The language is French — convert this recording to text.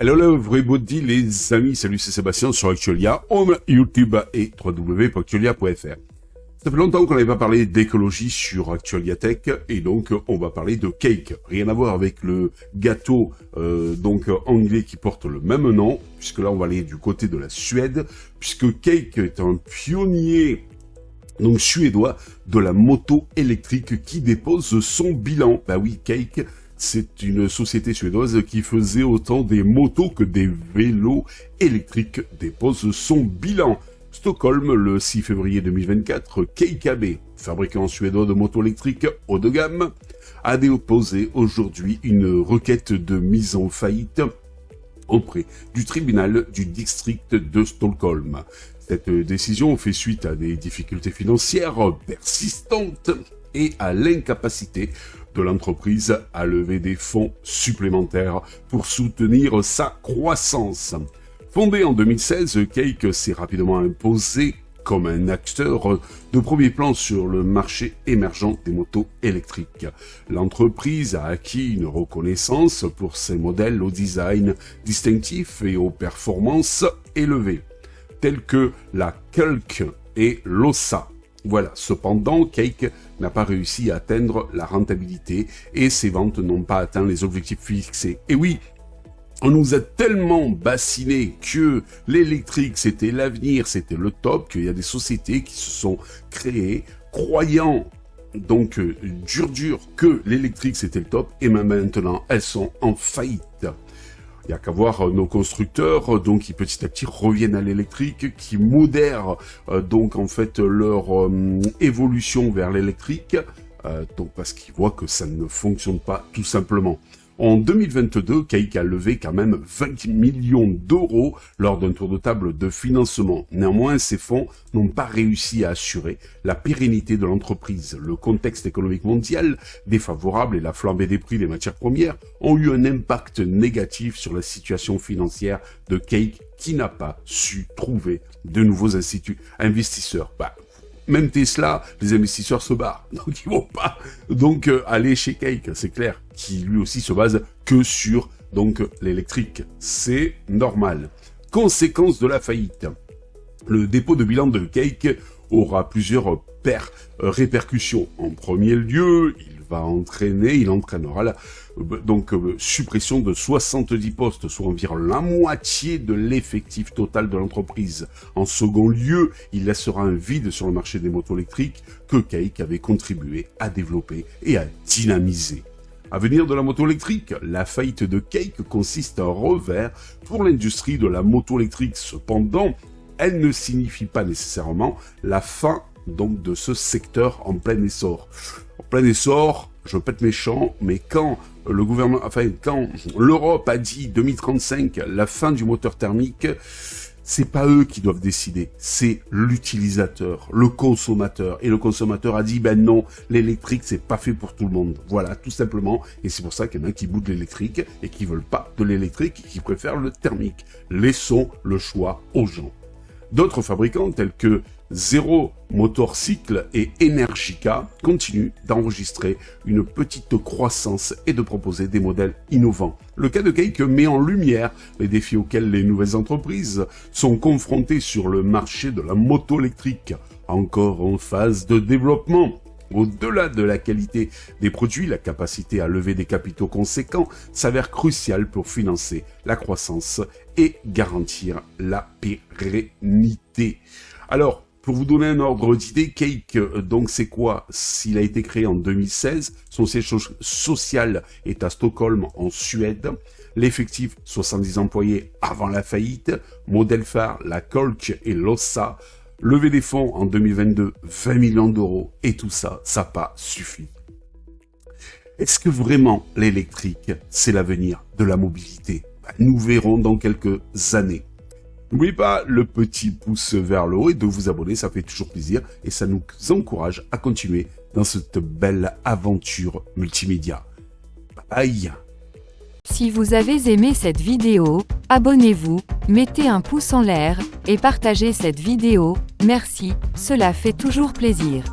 Hello, everybody, les amis, salut, c'est Sébastien sur Actualia, on YouTube et www.actualia.fr. Ça fait longtemps qu'on n'avait pas parlé d'écologie sur Actualia Tech, et donc on va parler de cake. Rien à voir avec le gâteau anglais qui porte le même nom, puisque là on va aller du côté de la Suède, puisque Cake est un pionnier suédois de la moto électrique qui dépose son bilan. Bah oui, Cake, c'est une société suédoise qui faisait autant des motos que des vélos électriques, dépose son bilan. Stockholm, le 6 février 2024, KKB, fabricant suédois de motos électriques haut de gamme, a déposé aujourd'hui une requête de mise en faillite auprès du tribunal du district de Stockholm. Cette décision fait suite à des difficultés financières persistantes et à l'incapacité de l'entreprise à lever des fonds supplémentaires pour soutenir sa croissance. Fondée en 2016, Cake s'est rapidement imposé comme un acteur de premier plan sur le marché émergent des motos électriques. L'entreprise a acquis une reconnaissance pour ses modèles au design distinctif et aux performances élevées, tels que la Kulk et l'Ossa. Voilà, cependant, Cake n'a pas réussi à atteindre la rentabilité et ses ventes n'ont pas atteint les objectifs fixés. Et oui, on nous a tellement bassiné que l'électrique c'était l'avenir, c'était le top, qu'il y a des sociétés qui se sont créées croyant dur que l'électrique c'était le top, et même maintenant elles sont en faillite. Il n'y a qu'à voir nos constructeurs qui petit à petit reviennent à l'électrique, qui modèrent leur évolution vers l'électrique, parce qu'ils voient que ça ne fonctionne pas tout simplement. En 2022, Cake a levé quand même 20 millions d'euros lors d'un tour de table de financement. Néanmoins, ces fonds n'ont pas réussi à assurer la pérennité de l'entreprise. Le contexte économique mondial défavorable et la flambée des prix des matières premières ont eu un impact négatif sur la situation financière de Cake, qui n'a pas su trouver de nouveaux investisseurs. Même Tesla, les investisseurs se barrent, donc ils vont pas aller chez Cake, c'est clair, qui lui aussi se base que sur l'électrique, c'est normal. Conséquence de la faillite, le dépôt de bilan de Cake aura plusieurs répercussions. En premier lieu, il entraînera la suppression de 70 postes, soit environ la moitié de l'effectif total de l'entreprise. En second lieu, il laissera un vide sur le marché des motos électriques que Cake avait contribué à développer et à dynamiser. Avenir de la moto électrique, la faillite de Cake consiste en revers pour l'industrie de la moto électrique. Cependant, elle ne signifie pas nécessairement la fin de ce secteur en plein essor. En plein essor, je pète mes champs, mais quand l'Europe a dit 2035, la fin du moteur thermique, c'est pas eux qui doivent décider, c'est l'utilisateur, le consommateur. Et le consommateur a dit, non, l'électrique, c'est pas fait pour tout le monde. Voilà, tout simplement. Et c'est pour ça qu'il y en a qui boudent l'électrique et qui veulent pas de l'électrique et qui préfèrent le thermique. Laissons le choix aux gens. D'autres fabricants tels que Zero Motorcycle et Energica continuent d'enregistrer une petite croissance et de proposer des modèles innovants. Le cas de Cake met en lumière les défis auxquels les nouvelles entreprises sont confrontées sur le marché de la moto électrique, encore en phase de développement. Au-delà de la qualité des produits, la capacité à lever des capitaux conséquents s'avère cruciale pour financer la croissance et garantir la pérennité. Alors, pour vous donner un ordre d'idée, Cake, c'est quoi? S'il a été créé en 2016, son siège social est à Stockholm, en Suède. L'effectif, 70 employés avant la faillite. Modèle phare, la Kulk et l'Ossa. Levé des fonds en 2022, 20 millions d'euros. Et tout ça, ça n'a pas suffi. Est-ce que vraiment l'électrique, c'est l'avenir de la mobilité? Nous verrons dans quelques années. N'oubliez pas le petit pouce vers le haut et de vous abonner, ça fait toujours plaisir et ça nous encourage à continuer dans cette belle aventure multimédia. Bye bye. Si vous avez aimé cette vidéo, abonnez-vous, mettez un pouce en l'air et partagez cette vidéo. Merci, cela fait toujours plaisir.